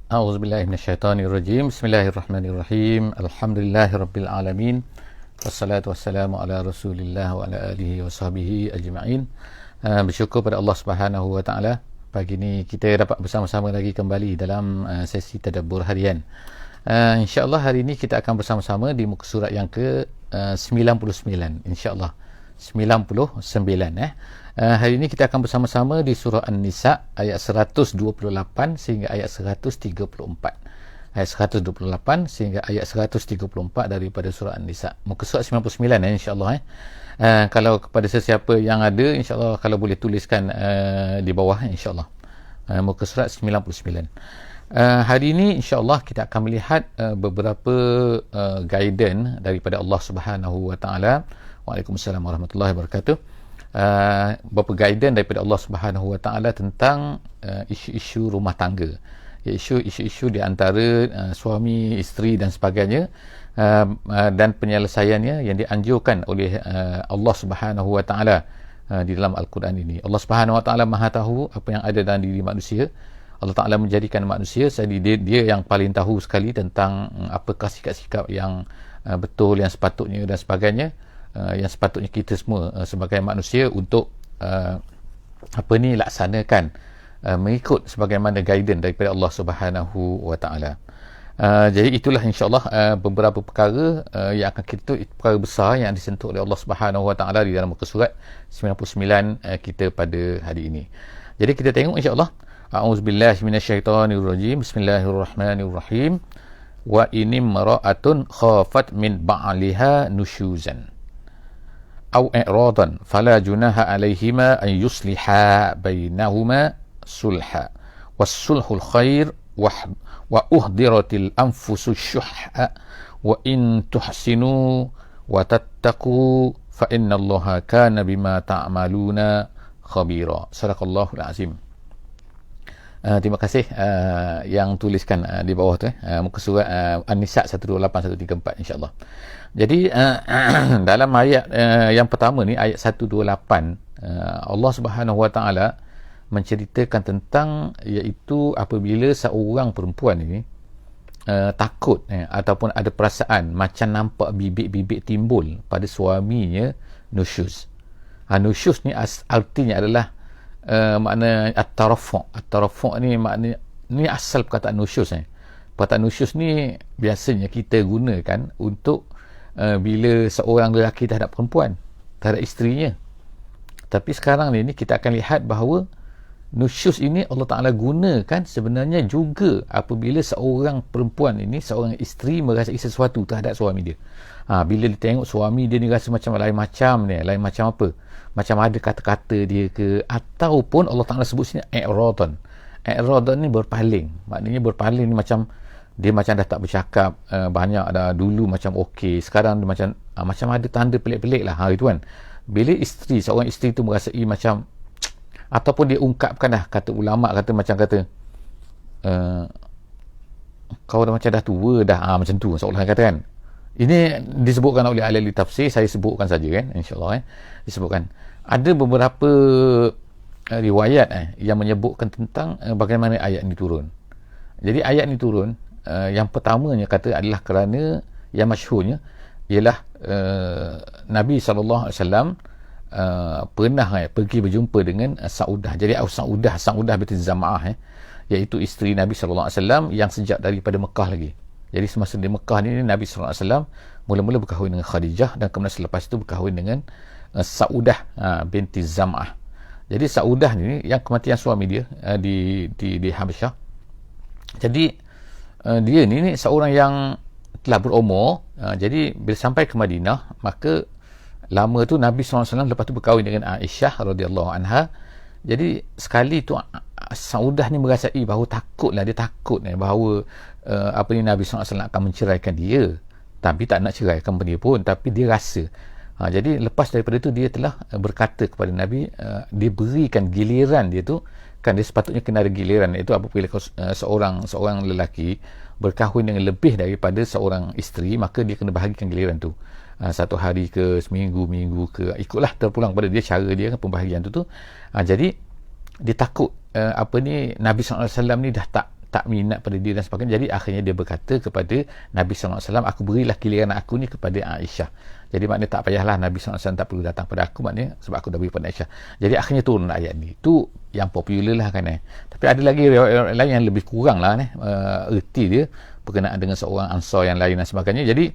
A'udzubillahi minasyaitonirrajim. Bismillahirrahmanirrahim. Alhamdulillahirabbil alamin. Wassalatu wassalamu ala Rasulillah wa ala alihi wa sahbihi ajma'in. Bersyukur pada Allah Subhanahu wa taala. Pagi ni kita dapat bersama-sama lagi kembali dalam sesi tadabbur harian. Insya-Allah hari ini kita akan bersama-sama di muka surat yang ke 99. Insya-Allah 99 hari ini kita akan bersama-sama di surah An-Nisa ayat 128 sehingga ayat 134. Ayat 128 sehingga ayat 134 daripada surah An-Nisa. Muka surat 99 insya-Allah kalau kepada sesiapa yang ada, insya-Allah kalau boleh tuliskan di bawah insya-Allah. Muka surat 99. Hari ini insya-Allah kita akan melihat beberapa guidance daripada Allah Subhanahu wa taala. Waalaikumsalam warahmatullahi wabarakatuh. Beberapa guidance daripada Allah Subhanahu wa taala tentang isu-isu rumah tangga, isu-isu di antara suami, isteri dan sebagainya, dan penyelesaiannya yang dianjurkan oleh Allah Subhanahu wa taala di dalam Al-Quran ini. Allah Subhanahu wa taala Maha tahu apa yang ada dalam diri manusia. Allah Taala menjadikan manusia, jadi dia yang paling tahu sekali tentang apakah sikap-sikap yang betul, yang sepatutnya dan sebagainya, yang sepatutnya kita semua sebagai manusia untuk laksanakan mengikut sebagaimana guidance daripada Allah Subhanahu wa taala. Jadi itulah insya-Allah beberapa perkara yang akan kita, perkara besar yang disentuh oleh Allah Subhanahu wa taala di dalam muka surat 99 kita pada hari ini. Jadi kita tengok insya-Allah. A'udzubillahi minasyaitonirrajim. Bismillahirrahmanirrahim. Wa inimra'atun khafat min ba'liha nusyuzan aw i'radan fala junaha 'alaihima an yusliha bainahuma sulha was-sulhul khair wa uhdiratil anfusus syuhha wa in tuhsinu wa tattaqu fa innallaha kana bima ta'maluna khabira. Sadaqallahul azim. Terima kasih yang tuliskan di bawah tu muka surat An-Nisa 128 134 insya-Allah. Jadi dalam ayat yang pertama ni, ayat 128, Allah Subhanahu wa taala menceritakan tentang, iaitu apabila seorang perempuan ini takut ataupun ada perasaan macam nampak bibit-bibit timbul pada suaminya, nusyuz. Nusyuz ni artinya adalah makna at-tarafu'. At-tarafu' ni makna, ni asal perkataan nusyuz. Perkataan nusyuz ni biasanya kita gunakan untuk bila seorang lelaki terhadap perempuan, terhadap isterinya. Tapi sekarang ni kita akan lihat bahawa nusyuz ini Allah Ta'ala gunakan sebenarnya juga apabila seorang perempuan ini, seorang isteri merasai sesuatu terhadap suami dia. Bila dia tengok suami dia ni rasa macam lain macam apa, macam ada kata-kata dia ke, ataupun Allah Ta'ala sebut sini i'radan. I'radan ni berpaling. Maknanya berpaling ni macam dia macam dah tak bercakap banyak dah. Dulu macam okey, sekarang dia macam ada tanda pelik-pelik lah itu kan. Bila seorang isteri tu merasai macam, ataupun dia ungkapkan dah, kata ulama kata kau dah macam dah tua dah, macam tu seolah kata kan. Ini disebutkan oleh ahli tafsir, saya sebutkan saja kan, insya-Allah disebutkan. Ada beberapa riwayat yang menyebutkan tentang bagaimana ayat ini turun. Jadi ayat ini turun, yang pertamanya kata adalah kerana yang masyhurnya ialah Nabi sallallahu alaihi wasallam pernah pergi berjumpa dengan Saudah. Jadi Saudah binti Zam'ah, iaitu isteri Nabi sallallahu alaihi wasallam yang sejak daripada Mekah lagi. Jadi semasa di Mekah ni Nabi sallallahu alaihi wasallam mula-mula berkahwin dengan Khadijah, dan kemudian selepas itu berkahwin dengan Saudah binti Zam'ah. Jadi Saudah ni yang kematian suami dia di Habasyah. Jadi dia ni seorang yang telah berumur. Jadi bila sampai ke Madinah, maka lama tu Nabi SAW lepas tu berkahwin dengan Aisyah radhiyallahu anha. Jadi sekali tu Saudah ni merasai bahawa dia takut bahawa Nabi SAW akan menceraikan dia, tapi tak nak ceraikan dia pun, tapi dia rasa. Jadi lepas daripada itu dia telah berkata kepada Nabi, dia berikan giliran dia tu kan, dia sepatutnya kena ada giliran, iaitu apabila seorang lelaki berkahwin dengan lebih daripada seorang isteri, maka dia kena bahagikan giliran tu. Satu hari ke, seminggu ke, ikutlah terpulang pada dia cara dia pembahagian tu. Jadi dia takut Nabi SAW ni dah tak minat pada dia dan sebagainya. Jadi akhirnya dia berkata kepada Nabi SAW, aku berilah giliran aku ni kepada Aisyah. Jadi maknanya tak payahlah Nabi SAW tak perlu datang pada aku, maknanya sebab aku dah beri pada Aisyah. Jadi akhirnya turun ayat ni. Itu yang popular lah kan. Tapi ada lagi riwayat lain yang lebih kurang lah erti dia berkenaan dengan seorang Ansar yang lain dan sebagainya. Jadi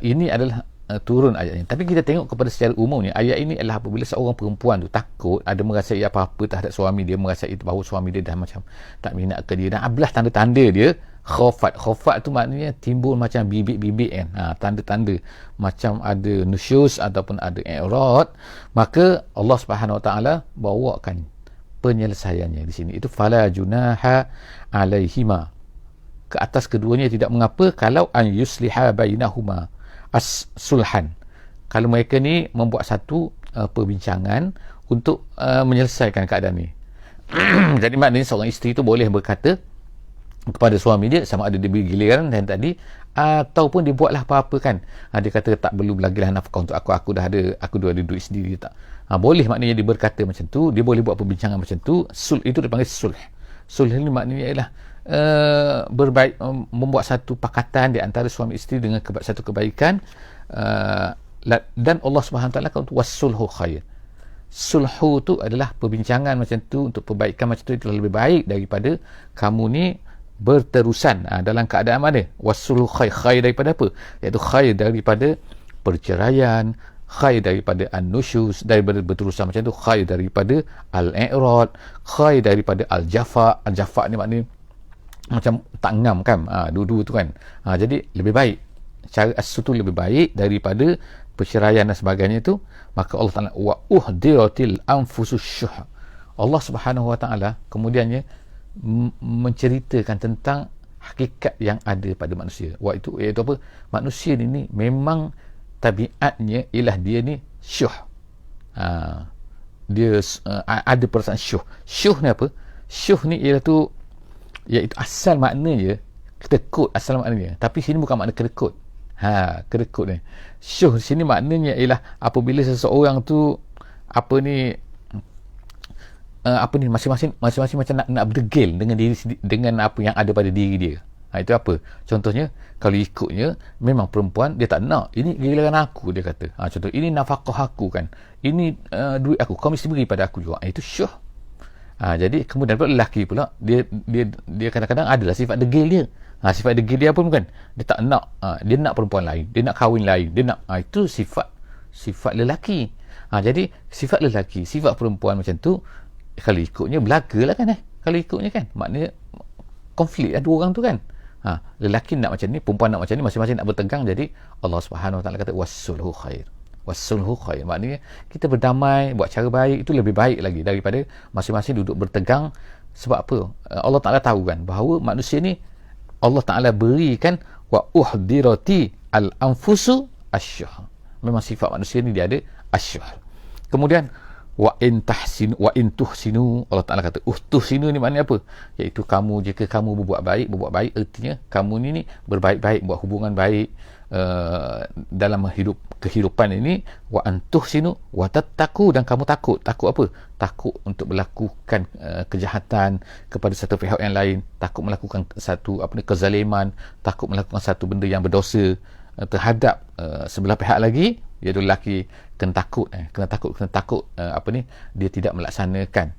ini adalah turun ayat ini. Tapi kita tengok kepada secara umumnya, ayat ini adalah apabila seorang perempuan tu takut, ada merasai apa-apa terhadap suami dia, merasai bahawa suami dia dah macam tak minat ke dia, dan abelah tanda-tanda dia khofat tu maknanya timbul macam bibit-bibit kan, tanda-tanda macam ada nusyus ataupun ada i'rad, maka Allah Subhanahu Wa Taala bawakan penyelesaiannya di sini. Itu fala junaha alaihima, ke atas keduanya tidak mengapa kalau an yusliha bainahuma as-sulhan, kalau mereka ni membuat satu perbincangan untuk menyelesaikan keadaan ni. Jadi maknanya seorang isteri tu boleh berkata kepada suami dia, sama ada dia beri giliran dan tadi, ataupun dia buatlah apa-apa kan, dia kata tak perlu lagi lah nafkah untuk aku dah ada duit sendiri tak. Boleh maknanya dia berkata macam tu, dia boleh buat perbincangan macam tu. Itu dipanggil sulh. Sulh ni maknanya ialah berbaik, membuat satu pakatan di antara suami isteri dengan satu kebaikan, dan Allah Subhanahu Wa Taala kata wasulhu khair. Sulhu tu adalah perbincangan macam tu untuk perbaikan macam tu, itu lebih baik daripada kamu ni berterusan dalam keadaan mana. Wasulhu khair, khair daripada apa? Iaitu khair daripada perceraian, khair daripada an-nusyuz, daripada berterusan macam tu, khair daripada al-i'rad, khair daripada al-jafa. Al-jafa ni maknanya macam tak ngam kan, dua-dua tu kan. Jadi lebih baik, cara as-sutu lebih baik daripada perceraian dan sebagainya tu. Maka Allah Ta'ala wa uhdiratil anfusus syuh, Allah Subhanahu Wa Ta'ala kemudiannya menceritakan tentang hakikat yang ada pada manusia. Iaitu apa? Manusia ni memang tabiatnya ialah dia ni syuh. Dia ada perasaan syuh. Syuh ni apa? Syuh ni iaitu asal maknanya kedekut, asal maknanya. Tapi sini bukan makna kedekut. Kedekut ni. Syuh sini maknanya ialah apabila seseorang tu masing-masing macam nak berdegil dengan diri, dengan apa yang ada pada diri dia. Itu apa? Contohnya, kalau ikutnya memang perempuan dia tak nak, ini giliran aku, dia kata. Contoh, ini nafkah aku kan, ini duit aku, kau mesti beri pada aku juga. Itu syuh. Jadi kemudian pula lelaki pula dia kadang-kadang adalah sifat degil dia. Sifat degil dia pun kan, dia tak nak, dia nak perempuan lain, dia nak kahwin lain, dia nak, itu sifat lelaki. Jadi sifat lelaki, sifat perempuan macam tu, kalau ikutnya belagalah kan, kalau ikutnya kan maknanya konflik dua orang tu kan. Lelaki nak macam ni, perempuan nak macam ni, masing-masing nak bertegang. Jadi Allah Subhanahu Wa Taala kata wasulhu khair. Wasulhu khair maknanya kita berdamai, buat cara baik, itu lebih baik lagi daripada masing-masing duduk bertegang. Sebab apa? Allah Ta'ala tahu kan bahawa manusia ni Allah Ta'ala berikan wa uhdirati al-anfusu asyuh. Memang sifat manusia ni dia ada asyuh. Kemudian wa in tuhsinu, Allah Ta'ala kata tuhsinu ni maknanya apa? Iaitu jika kamu berbuat baik artinya kamu ni berbaik-baik, buat hubungan baik dalam kehidupan ini. Wa antuhsinu wa tattaqu, dan kamu takut apa? Takut untuk melakukan kejahatan kepada satu pihak yang lain, takut melakukan satu kezaliman, takut melakukan satu benda yang berdosa terhadap sebelah pihak lagi, iaitu lelaki kena takut dia tidak melaksanakan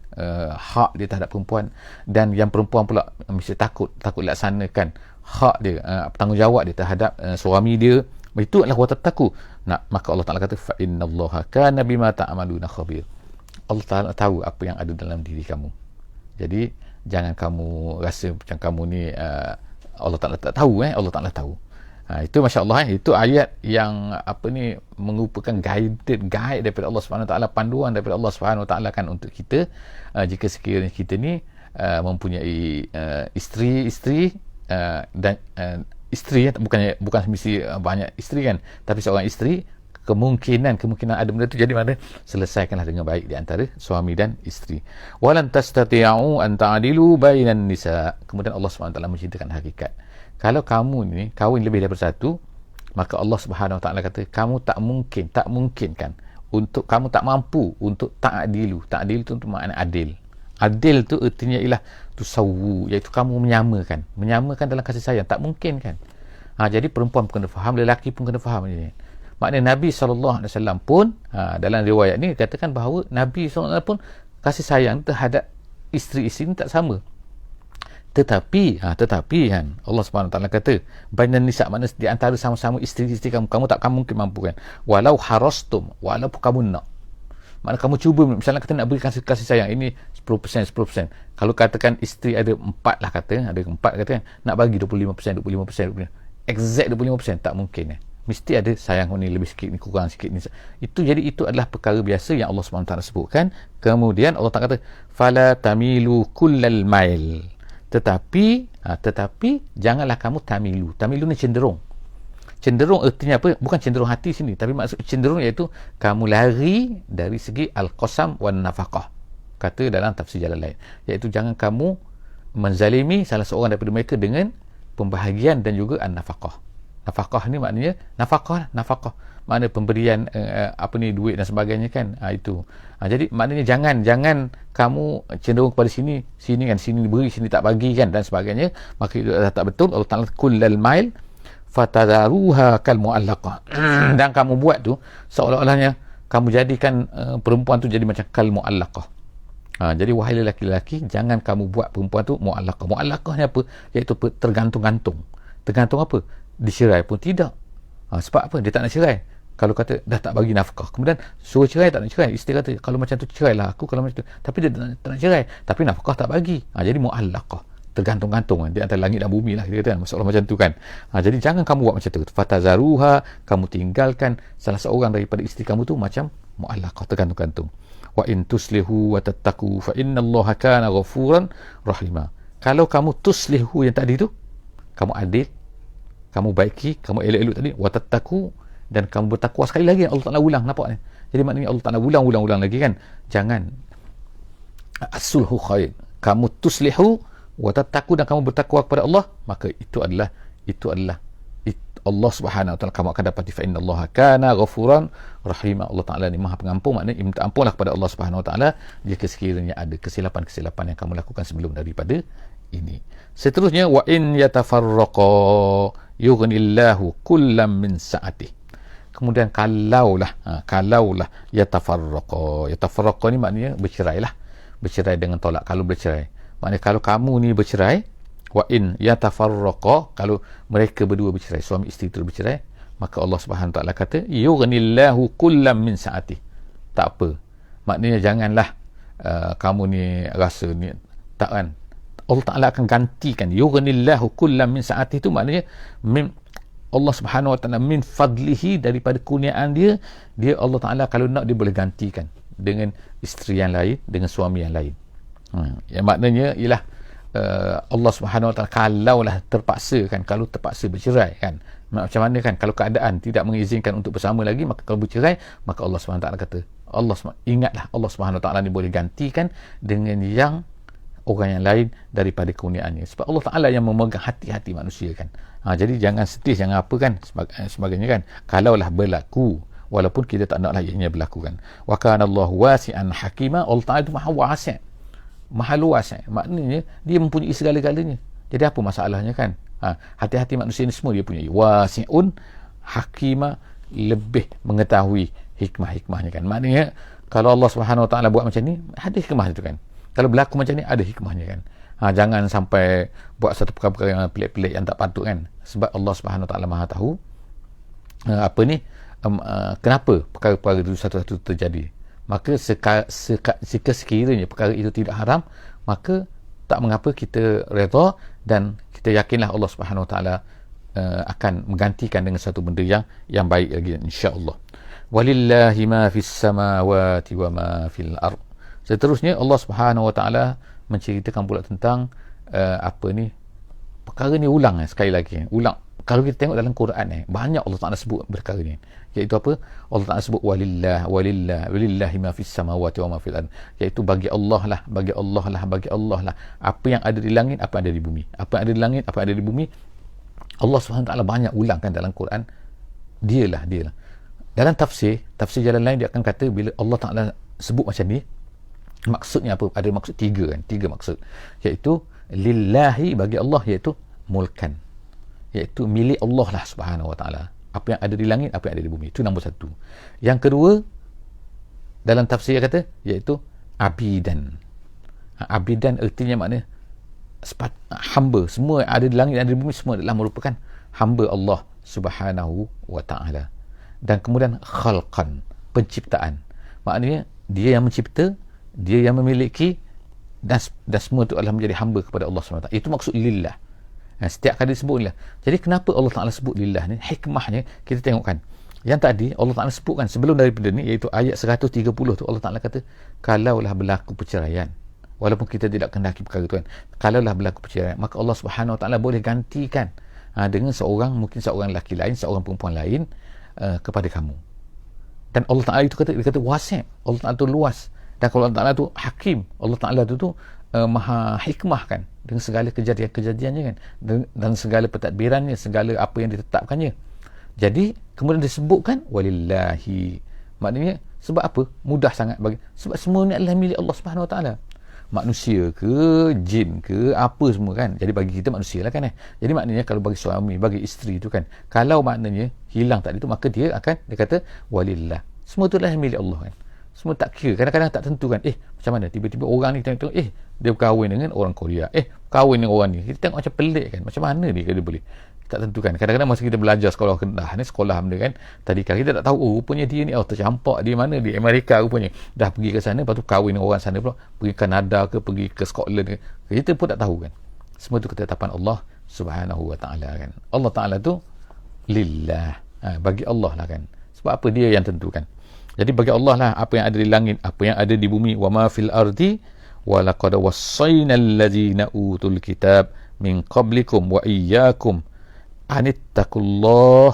hak dia terhadap perempuan, dan yang perempuan pula mesti takut laksanakan hak dia, tanggungjawab dia terhadap suami dia. Itu adalah watattaqu. Maka Allah Ta'ala kata fa innallaha kana bima ta'maluna khabir. Allah Ta'ala tahu apa yang ada dalam diri kamu. Jadi jangan kamu rasa macam kamu ni Allah Ta'ala tak tahu. Allah Ta'ala tahu. Itu masya-Allah, itu ayat yang merupakan guide daripada Allah Subhanahu Wa Taala, panduan daripada Allah Subhanahu Wa Taala kan untuk kita, jika sekiranya kita ni mempunyai isteri dan isteri, bukan mesti banyak isteri kan, tapi seorang isteri, kemungkinan ada benda tu, jadi mana selesaikanlah dengan baik di antara suami dan isteri. Walan tastati'u an ta'dilu bainan nisa. Kemudian Allah Subhanahu Wa Taala menceritakan hakikat, kalau kamu ni kahwin lebih daripada satu, maka Allah Subhanahu Wa Taala kata kamu tak mungkin kan, untuk kamu tak mampu untuk ta'dilu. Ta'dil itu untuk makna adil. Adil tu artinya ialah tusawu, iaitu kamu menyamakan dalam kasih sayang. Tak mungkin kan. Jadi perempuan pun kena faham, lelaki pun kena faham ini. Maknanya Nabi SAW pun dalam riwayat ni katakan bahawa Nabi SAW pun kasih sayang terhadap isteri-isteri ni tak sama. Tetapi kan Allah SWT kata bainan nisa, maknanya di antara sama-sama isteri-isteri kamu tak kamu mungkin mampu kan. Walau harastum, walaupun kamu nak. Maknanya kamu cuba, misalnya kata nak berikan kasih sayang ini 10%. Kalau katakan isteri ada 4 lah kata, nak bagi 25%, exact 25%, tak mungkin. Mesti ada sayang ni lebih sikit, ni kurang sikit ni. Itu adalah perkara biasa yang Allah SWT sebutkan. Kemudian Allah Ta'ala kata fala tamilu kullal mail, tetapi janganlah kamu tamilu ni cenderung artinya apa? Bukan cenderung hati sini, tapi maksud cenderung iaitu kamu lari dari segi al-qasam wan nafaqah, kata dalam tafsir jalan lain, iaitu jangan kamu menzalimi salah seorang daripada mereka dengan pembahagian dan juga an-nafaqah. Nafaqah ni maknanya nafaqah, makna pemberian duit dan sebagainya kan. Itu. Jadi maknanya jangan kamu cenderung kepada sini kan, sini beri, sini tak bagi kan dan sebagainya. Maka itu adalah tak betul. Allah Taala kullal mail fatadaruha kal muallaqah. Dan kamu buat tu seolah-olahnya kamu jadikan perempuan tu jadi macam kal muallaqah. Jadi wahai lelaki-lelaki, jangan kamu buat perempuan tu muallaqah. Muallaqah ni apa? Iaitu tergantung-gantung. Tergantung apa? Dicerai pun tidak. Sebab apa? Dia tak nak cerai. Kalau kata dah tak bagi nafkah, kemudian suruh cerai, tak nak cerai. Isteri kata kalau macam tu cerailah aku, kalau macam tu. Tapi dia tak nak cerai, tapi nafkah tak bagi. Jadi muallaqah, tergantung-gantung di antara langit dan bumi lah, kita kata kan, masalah macam tu kan. Jadi jangan kamu buat macam tu. Fatazaruha, kamu tinggalkan salah seorang daripada isteri kamu tu macam muallaqah, tergantung-gantung. Wa in tuslihu wa tattaqu fa innallaha kana ghafuran rahima. Kalau kamu tuslihu yang tadi tu, kamu adil, kamu baiki, kamu elok-elok tadi, wa tattaqu, dan kamu bertakwa. Sekali lagi Allah Taala ulang, nampak ni. Jadi maknanya Allah Taala ulang lagi kan. Jangan as-sulhu khair. Kamu tuslihu wa tattaqu, dan kamu bertakwa kepada Allah, maka itu adalah Allah Subhanahu wa taala kamu akan dapat. Fa innallaha kana ghafuran rahima. Allah Taala ni Maha Pengampun, maknanya minta ampunlah kepada Allah Subhanahu wa taala jika sekiranya ada kesilapan-kesilapan yang kamu lakukan sebelum daripada ini. Seterusnya, wa in yatafarraqa yughnillahu kullam min sa'atih. Kemudian kalaulah yatafarraqa ni maknanya bercerai dengan tolak. Kalau bercerai, maknanya kalau kamu ni bercerai, wa in yatafarraqa, kalau mereka berdua bercerai, suami isteri itu bercerai, maka Allah Subhanahu wa taala kata yughnillahu kullam min sa'atih. Tak apa, maknanya janganlah kamu ni rasa ni tak kan, Allah Ta'ala akan gantikan. Yughnillahu kullam min sa'atih itu maknanya Allah Subhanahu wa taala min fadlihi, daripada kurniaan dia Allah Ta'ala kalau nak dia boleh gantikan dengan isteri yang lain, dengan suami yang lain. Yang maknanya ialah Allah Subhanahu wa taala kalaulah terpaksa kan, kalau terpaksa bercerai kan, macam mana kan, kalau keadaan tidak mengizinkan untuk bersama lagi, maka kalau bercerai, maka Allah Subhanahu wa taala kata, ingatlah Allah Subhanahu wa taala ni boleh gantikan dengan yang orang yang lain daripada kurniaannya. Sebab Allah Ta'ala yang memegang hati-hati manusia kan. Jadi jangan sedih, jangan apa kan, sebagainya kan. Kalaulah berlaku, walaupun kita tak naklah ianya berlaku kan. Wa kana Allahu wasi'an hakima. Allah Ta'ala itu maha wasi', maha luas. Maknanya dia mempunyai segala-galanya. Jadi apa masalahnya kan? Hati-hati manusia ni semua dia punya. Wasi'un hakima, lebih mengetahui hikmah-hikmahnya kan. Maknanya kalau Allah Subhanahu wa taala buat macam ni, ada hikmah itu kan. Kalau berlaku macam ni, ada hikmahnya kan. Jangan sampai buat satu perkara-perkara yang pelik-pelik yang tak patut kan. Sebab Allah Subhanahu wa taala Maha tahu kenapa perkara-perkara itu satu-satu terjadi. Maka jika sekiranya perkara itu tidak haram, maka tak mengapa kita redha, dan kita yakinlah Allah Subhanahu wa taala akan menggantikan dengan satu benda yang baik lagi, insya-Allah. Walillahi ma fis samawati wa ma fil ard. Seterusnya Allah Subhanahu wa taala menceritakan pula tentang perkara ni ulang sekali lagi. Ulang. Kalau kita tengok dalam Quran banyak Allah Taala sebut perkara ni. Iaitu apa? Allah Taala sebut walillahi ma fis samawati wa ma fil ard. Iaitu bagi Allah lah. Apa yang ada di langit, apa yang ada di bumi. Apa yang ada di langit, apa yang ada di bumi. Allah Subhanahu wa taala banyak ulangkan dalam Quran. Dialah. Dalam tafsir jalan lain dia akan kata bila Allah Taala sebut macam ni, Maksudnya apa? Ada maksud tiga kan? Tiga maksud. Iaitu lillahi, bagi Allah, iaitu mulkan. Iaitu milik Allah lah subhanahu wa ta'ala. Apa yang ada di langit, apa yang ada di bumi. Itu nombor satu. Yang kedua, dalam tafsir kata, iaitu abidan. Abidan artinya maknanya hamba. Semua yang ada di langit dan ada di bumi, semua adalah merupakan hamba Allah subhanahu wa ta'ala. Dan kemudian khalqan, penciptaan. Maknanya dia yang mencipta, dia yang memiliki, dan semua itu adalah menjadi hamba kepada Allah SWT. Itu maksud lillah. Setiap kali disebut lillah. Jadi kenapa Allah Ta'ala sebut lillah ni? Hikmahnya kita tengokkan. Yang tadi Allah Ta'ala sebutkan sebelum daripada ni, iaitu ayat 130 tu, Allah Ta'ala kata kalaulah berlaku perceraian, walaupun kita tidak kendaki perkara tu kan, kalaulah berlaku perceraian, maka Allah Subhanahu Wa Ta'ala boleh gantikan dengan seorang, mungkin seorang lelaki lain, seorang perempuan lain kepada kamu. Dan Allah Ta'ala itu dia kata wasi'. Allah Ta'ala tu luas. Dan kalau Allah Ta'ala tu hakim, Allah Ta'ala tu maha hikmah kan, dengan segala kejadian-kejadiannya kan, dan segala pentadbirannya, segala apa yang ditetapkannya. Jadi kemudian disebutkan walillahi. Maknanya sebab apa? Mudah sangat bagi, sebab semua ni adalah milik Allah Subhanahu Wa Ta'ala. Manusia ke, jin ke, apa semua kan. Jadi bagi kita manusia lah kan. Jadi maknanya kalau bagi suami, bagi isteri tu kan, kalau maknanya hilang tadi tu, maka dia kata walillah. Semua tu adalah milik Allah kan. Semua tak kira. Kadang-kadang tak tentu kan. Macam mana? Tiba-tiba orang ni tengok, dia berkahwin dengan orang Korea. Kahwin dengan orang ni. Kita tengok macam pelik kan. Macam mana dia boleh? Tak tentu kan. Kadang-kadang masa kita belajar sekolah Kedah ni, sekolah benda kan, tadika kita tak tahu, rupanya dia ni, tercampak di mana, di Amerika rupanya. Dah pergi ke sana, lepas tu kahwin dengan orang sana pula. Pergi Kanada ke, pergi ke Scotland ke. Kita pun tak tahu kan. Semua tu ketetapan Allah Subhanahu Wa Ta'ala kan. Allah Ta'ala tu lillah. Bagi Allah lah kan. Sebab apa? Dia yang tentukan. Jadi bagi Allah lah apa yang ada di langit, apa yang ada di bumi. Wa ma fil ardi wa laqad wassayna allazina utul kitab min qablikum wa iyyakum anittaqullah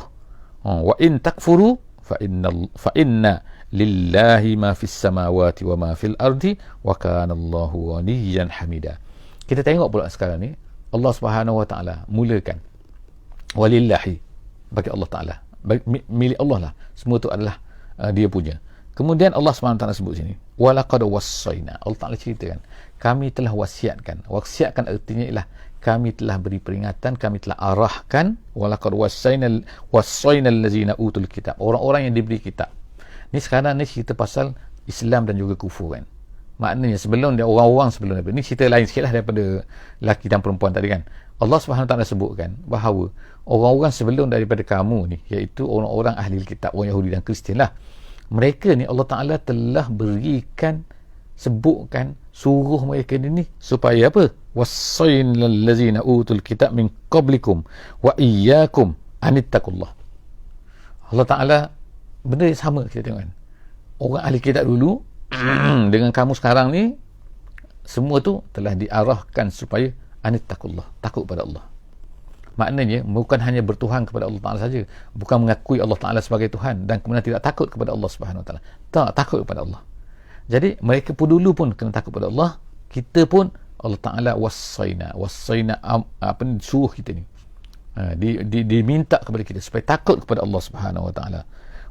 wa in takfuru fa inna lillahi ma fis samawati wa ma fil ardi wa kana Allahu ghaniyyan hamida. Kita tengok pula sekarang ni Allah Subhanahu Wa Ta'ala mulakan walillahi, bagi Allah Ta'ala, milik Allah lah. Semua tu adalah dia punya. Kemudian Allah SWT sebut sini walaqad wassayna. Allah Ta'ala ceritakan kami telah wasiatkan. Wasiatkan artinya ialah kami telah beri peringatan, kami telah arahkan. Walaqad wassayna allazina utul kitab, orang-orang yang diberi kitab. Ni sekarang ni cerita pasal Islam dan juga kufur kan. Maknanya sebelum dia, orang-orang sebelum daripada ni, cerita lain sikit lah daripada lelaki dan perempuan tadi kan. Allah SWT sebutkan bahawa orang-orang sebelum daripada kamu ni, iaitu orang-orang ahli kitab, orang Yahudi dan Kristian lah, mereka ni Allah Ta'ala telah berikan, sebutkan, suruh mereka ni supaya apa? Wassaynal ladzina utul kitab min qablikum wa iyyakum anittaqullah. Allah Ta'ala benda yang sama kita tengok kan. Orang ahli kitab dulu dengan kamu sekarang ni, semua tu telah diarahkan supaya anittaqullah, takut pada Allah. Maknanya bukan hanya bertuhan kepada Allah Ta'ala saja, bukan mengakui Allah Ta'ala sebagai Tuhan dan kemudian tidak takut kepada Allah Subhanahu Wa Ta'ala. Tak, takut kepada Allah. Jadi mereka pun dulu pun kena takut kepada Allah. Kita pun Allah Ta'ala wassayna apa ni, suruh kita ni, diminta kepada kita supaya takut kepada Allah Subhanahu Wa Ta'ala.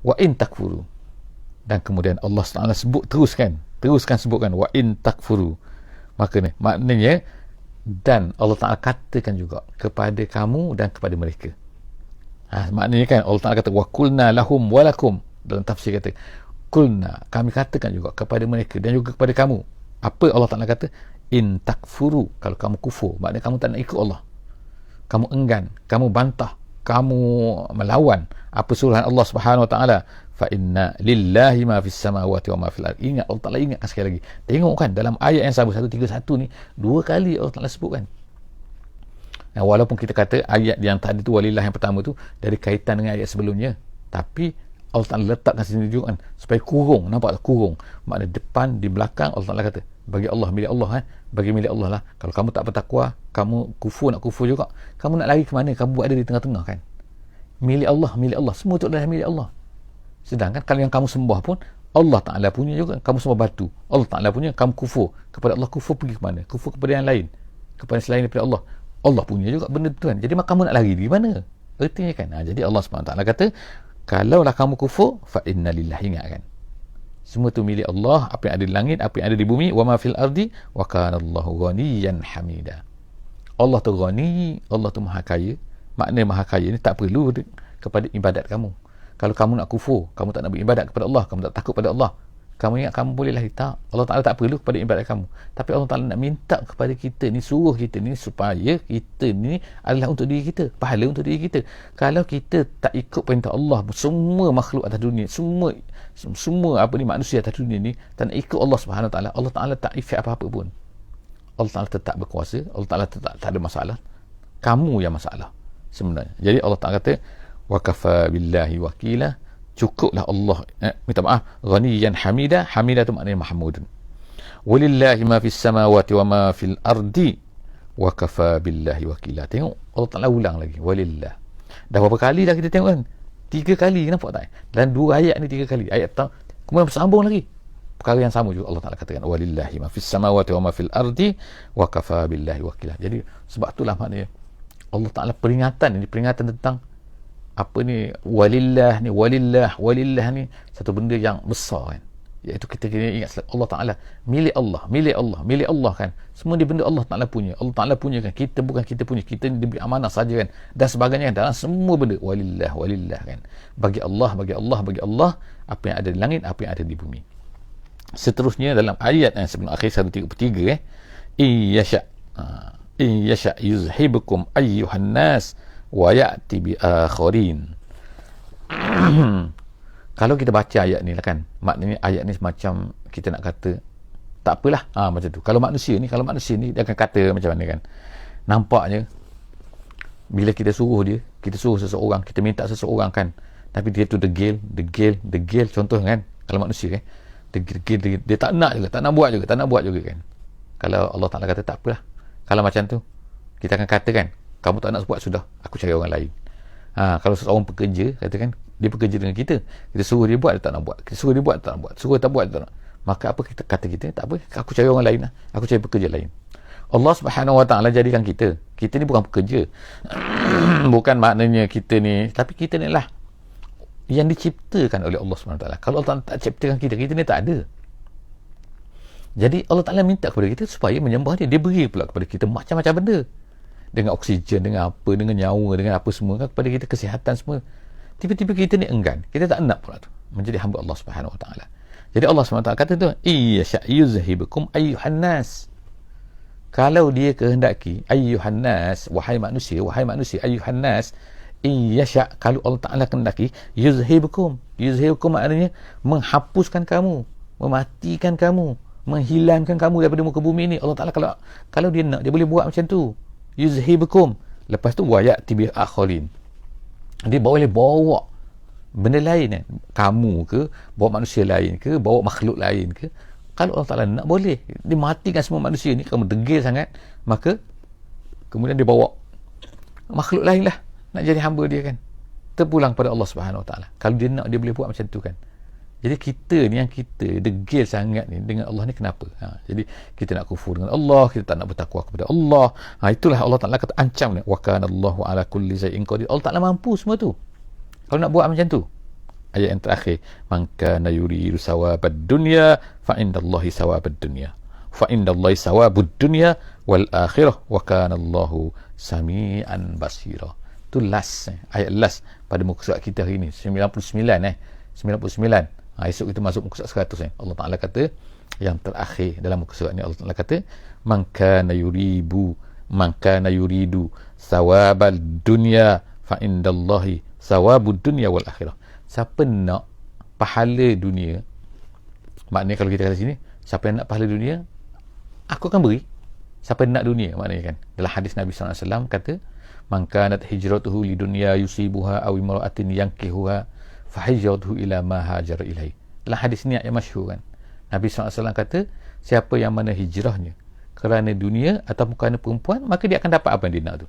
Wa in takfuru. Dan kemudian Allah Ta'ala teruskan sebutkan wa in takfuru. Maka ni maknanya, dan Allah Ta'ala katakan juga kepada kamu dan kepada mereka. Maknanya kan Allah Ta'ala kata wa qulna lahum wa lakum. Dalam tafsir kata qulna, kami katakan juga kepada mereka dan juga kepada kamu. Apa Allah Ta'ala kata? In takfuru, kalau kamu kufur, maknanya kamu tak nak ikut Allah, kamu enggan, kamu bantah, kamu melawan apa suruhan Allah Subhanahu Wa Ta'ala, fa inna lillahi ma fis samawati wa ma fil ardi. Ingat, Allah Ta'ala ingatkan sekali lagi. Tengok kan dalam ayat yang sama 131 ni, dua kali Allah Ta'ala sebutkan. Walaupun kita kata ayat yang tadi tu walillah yang pertama tu dari kaitan dengan ayat sebelumnya, tapi Allah Ta'ala letakkan sini juga kan, supaya kurung, nampak tak kurung, makna depan di belakang. Allah Ta'ala kata bagi Allah, milik Allah bagi milik Allah lah. Kalau kamu tak bertakwa, kamu nak kufur juga, kamu nak lari ke mana? Kamu buat ada di tengah-tengah kan. Milik Allah, semua tu adalah milik Allah. Sedangkan kalau yang kamu sembah pun Allah Ta'ala punya juga. Kamu sembah batu, Allah Ta'ala punya. Kamu kufur kepada Allah, kufur pergi ke mana? Kufur kepada yang lain, kepada selain daripada Allah, Allah punya juga benda tu kan. Jadi kamu nak lari di mana? Artinya kan. Jadi Allah SWT kata kalaulah kamu kufur fa inna lillahi, ingat kan, Semua tu milik Allah, apa yang ada di langit, apa yang ada di bumi, wa ma fil ardi wa kana Allahu ghaniyan hamida. Allah tu ghani, Allah tu maha kaya. Makna maha kaya ni tak perlu kepada ibadat kamu. Kalau kamu nak kufur, kamu tak nak beribadat kepada Allah, kamu tak takut pada Allah, kamu ingat kamu bolehlah tak. Allah Ta'ala tak perlu kepada ibadat kamu. Tapi Allah Ta'ala nak minta kepada kita ni, suruh kita ni supaya kita ni adalah untuk diri kita, pahala untuk diri kita. Kalau kita tak ikut perintah Allah, semua makhluk atas dunia, semua apa ni manusia atas dunia ni tak nak ikut Allah Subhanahu Wa Ta'ala, Allah Ta'ala tak efek apa-apa pun. Allah Ta'ala tetap berkuasa, Allah Ta'ala tetap tak ada masalah. Kamu yang masalah sebenarnya. Jadi Allah Ta'ala kata wa kafa billahi wakila, cukuplah Allah, minta maaf, ghaniyan hamida. Hamida tu maknanya mahmudun. Walillahi ma fis samawati wa ma fil ardi wa kafa billahi wakila. Tengok Allah Ta'ala ulang lagi, walillah. Dah berapa kali dah kita tengok kan? 3 kali, nampak tak? Dan 2 ayat ni 3 kali. Ayat kemudian bersambung lagi, perkara yang sama juga Allah Ta'ala katakan walillahi ma fis samawati wa ma fil ardi wa kafa billahi wakila. Jadi sebab itulah maknanya Allah Ta'ala peringatan tentang apa ni, walillah ni, walillah ni satu benda yang besar kan, iaitu kita kena ingat Allah Ta'ala milik Allah kan, semua ni benda Allah Ta'ala punya. Allah Ta'ala punya kan, kita bukan kita punya, kita ni diberi amanah saja kan, dan sebagainya kan, dalam semua benda walillah kan, bagi Allah apa yang ada di langit, apa yang ada di bumi. Seterusnya dalam ayat yang sebelum akhir 133 yasha yuzhibukum ayyuhan nas wa ya'ti bi akharin. Kalau kita baca ayat ni lah kan, maknanya ayat ni semacam kita nak kata tak apalah, macam tu. Kalau manusia ni dia akan kata macam mana kan, nampaknya bila kita suruh seseorang, kita minta seseorang kan, tapi dia tu degil, contoh kan, kalau manusia kan degil, dia tak nak buat juga kan. Kalau Allah Ta'ala kata tak apalah, kalau macam tu kita akan kata kan, kamu tak nak buat, sudah, aku cari orang lain. Kalau seseorang pekerja, katakan dia bekerja dengan kita suruh dia buat, dia tak nak buat, kita suruh dia buat, dia tak nak buat, suruh dia tak buat, dia tak nak. Maka apa kita kata, kita tak apa, aku cari orang lain lah, aku cari pekerja lain. Allah Subhanahu Wa Ta'ala jadikan kita ni bukan pekerja. Bukan maknanya kita ni, tapi kita ni lah yang diciptakan oleh Allah Subhanahu Wa Ta'ala. Kalau Allah tak ciptakan kita ni tak ada. Jadi Allah Ta'ala minta kepada kita supaya menyembah dia. Dia beri pula kepada kita macam-macam benda, dengan oksigen, dengan apa, dengan nyawa, dengan apa semua kan, kepada kita kesihatan semua. Tiba-tiba kita ni enggan, kita tak nak pula tu menjadi hamba Allah Subhanahu Wa Ta'ala. Jadi Allah Subhanahu Wa Ta'ala kata tu, iyasha yuzhibukum ayyuhan nas. Kalau dia kehendaki, ayyuhan nas, wahai manusia ayyuhan nas, iyasha, kalau Allah Ta'ala kehendaki, yuzhibukum maknanya menghapuskan kamu, mematikan kamu, menghilangkan kamu daripada muka bumi ni. Allah Ta'ala kalau dia nak, dia boleh buat macam tu, yuzhibukum. Lepas tu wayati bi akharin, dia boleh bawa benda lain kan, kamu ke, bawa manusia lain ke, bawa makhluk lain ke. Kalau Allah Ta'ala nak, boleh dia matikan semua manusia ni, kamu degil sangat, maka kemudian dia bawa makhluk lain lah nak jadi hamba dia kan, terpulang pada Allah Subhanahu Wa Ta'ala. Kalau dia nak, dia boleh buat macam tu kan. Jadi kita ni, yang kita degil sangat ni dengan Allah ni, kenapa? Jadi kita nak kufur dengan Allah, kita tak nak bertakwa kepada Allah. Itulah Allah Ta'ala kata, ancam ni, wa kana Allahu ala kulli shay'in qadir. Allah Ta'ala mampu semua tu kalau nak buat macam tu. Ayat yang terakhir, man kana yuridu sawabad dunya fa indallahi sawabad dunya fa indallahi sawabud dunya wal akhirah wa kana Allahu sami'an basira. Tu last, ayat last pada muka surat kita hari ni, 99. Esok kita masuk muka surat 100 Allah Ta'ala kata yang terakhir dalam muka surat ni, Allah Ta'ala kata man kana yuridu sawabal dunya fa indallahi sawabud dunya wal akhirah. Siapa nak pahala dunia, maknanya kalau kita kata sini, siapa yang nak pahala dunia, aku akan beri. Siapa yang nak dunia, maknanya kan, dalam hadis Nabi SAW kata, man kanat hijratuhu li dunya yusibuha aw imra'atin yankihuha fa hijratuhu ila ma hajara ilaihi. Dalam hadis ni yang masyhur kan, Nabi SAW kata, siapa yang mana hijrahnya kerana dunia ataupun kerana perempuan, maka dia akan dapat apa yang dia nak tu,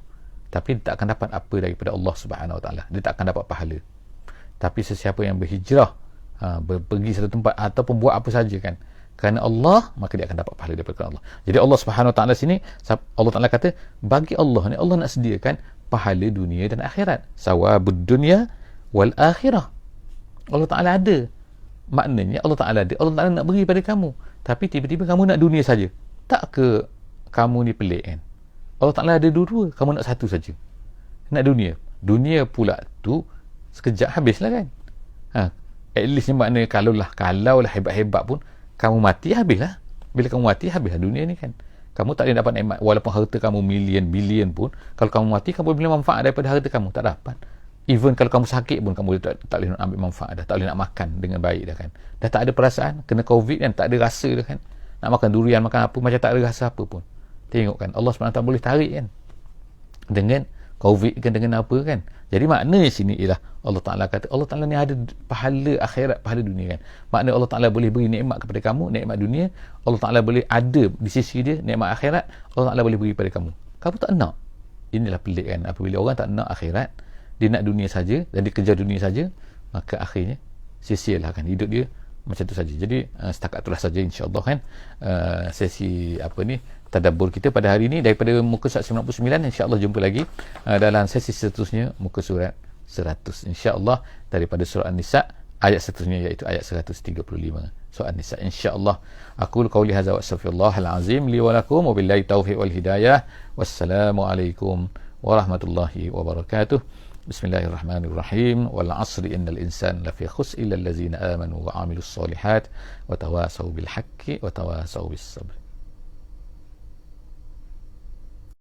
tapi dia tak akan dapat apa daripada Allah Subhanahu Wa Ta'ala, dia tak akan dapat pahala. Tapi sesiapa yang berhijrah, pergi satu tempat ataupun buat apa saja kan kerana Allah, maka dia akan dapat pahala daripada Allah. Jadi Allah Subhanahu Wa Ta'ala sini, Allah Ta'ala kata bagi Allah ni, Allah nak sediakan pahala dunia dan akhirat, sawabud dunya wal akhirah. Allah Ta'ala ada maknanya Allah Ta'ala nak beri pada kamu, tapi tiba-tiba kamu nak dunia saja. Tak ke kamu ni pelik kan? Allah Ta'ala ada dua-dua, kamu nak satu saja, nak dunia pula tu sekejap habislah kan. At least ni maknanya kalau lah hebat-hebat pun kamu mati habislah. Bila kamu mati habislah dunia ni kan. Kamu tak boleh dapat nikmat walaupun harta kamu bilion pun, kalau kamu mati kamu boleh manfaat daripada harta kamu, tak dapat. Even kalau kamu sakit pun kamu tak boleh nak ambil manfaat dah, tak boleh nak makan dengan baik dah kan. Dah tak ada perasaan, kena COVID kan, tak ada rasa dah kan. Nak makan durian, makan apa macam tak ada rasa apa pun. Tengok kan, Allah SWT boleh tarik kan dengan COVID kan, dengan apa kan. Jadi makna sini ialah Allah Ta'ala kata, Allah Ta'ala ni ada pahala akhirat, pahala dunia kan. Makna Allah Ta'ala boleh beri nikmat kepada kamu, nikmat dunia. Allah Ta'ala boleh ada di sisi dia nikmat akhirat, Allah Ta'ala boleh beri kepada kamu. Kamu tak nak. Inilah pelik kan, apabila orang tak nak akhirat, dia nak dunia saja dan dia kejar dunia saja, maka akhirnya sia-sialah kan hidup dia macam tu saja. Jadi setakat itulah saja insya-Allah kan sesi tadabbur kita pada hari ini daripada muka surat 99. Insya-Allah jumpa lagi dalam sesi seterusnya muka surat 100 insya-Allah daripada surah An-Nisa ayat seterusnya iaitu ayat 135 surah An-Nisa insya-Allah. Aqulu qawli hadza wa astaghfirullahal azim li wa lakum wa billahi taufiq wal hidayah. Wassalamu alaikum warahmatullahi wabarakatuh. Bismillahirrahmanirrahim. Wal 'asri innal insana lafi khusr illa allazina amanu wa 'amilus solihat wa tawasaw bil haqqi wa tawasaw bis sabr.